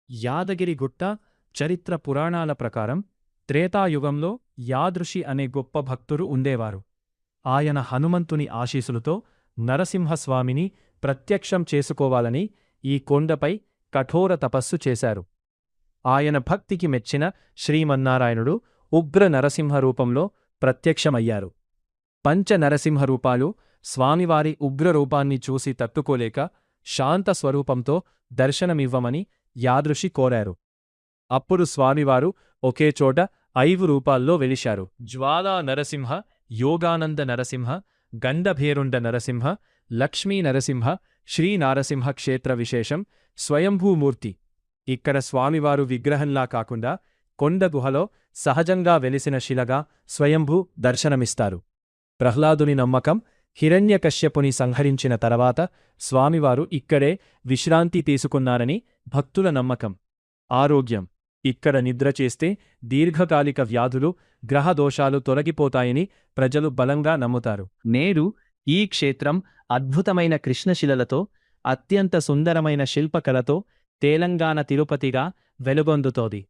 యాదగిరిగుట్ట చరిత్ర పురాణాల ప్రకారం త్రేతాయుగంలో యాదృశి అనే గొప్ప భక్తుడు ఉండేవారు. ఆయన హనుమంతుని ఆశీసులతో నరసింహస్వామిని ప్రత్యక్షం చేసుకోవాలని ఈ కొండపై కఠోర తపస్సు చేశారు. ఆయన భక్తికి మెచ్చిన శ్రీమన్నారాయణుడు ఉగ్ర నరసింహ రూపంలో ప్రత్యక్షమయ్యారు. పంచ నరసింహరూపాలు స్వామివారి ఉగ్రరూపాన్ని చూసి తట్టుకోలేక శాంత స్వరూపంతో దర్శనమివ్వమని యాదృశి కోరారు. అప్పుడు స్వామివారు ఒకేచోట 5 రూపాల్లో వెలిశారు. జ్వాలా నరసింహ, యోగానంద నరసింహ, గండభేరుండ నరసింహ, లక్ష్మీ నరసింహ, శ్రీ నారసింహ క్షేత్ర విశేషం స్వయంభూమూర్తి. ఇక్కడ స్వామివారు విగ్రహంలా కాకుండా కొండ గుహలో సహజంగా వెలిసిన శిలగా స్వయంభూ దర్శనమిస్తారు. ప్రహ్లాదుని నమ్మకం, హిరణ్యకశ్యపుని సంహరించిన తర్వాత స్వామివారు ఇక్కడే విశ్రాంతి తీసుకున్నారని భక్తుల నమ్మకం. ఆరోగ్యం: ఇక్కడ నిద్ర చేస్తే దీర్ఘకాలిక వ్యాధులు, గ్రహదోషాలు తొలగిపోతాయని ప్రజలు బలంగా నమ్ముతారు. నేడు ఈ క్షేత్రం అద్భుతమైన కృష్ణశిలలతో, అత్యంత సుందరమైన శిల్పకళతో తెలంగాణ తిరుపతిగా వెలుగొందుతోంది.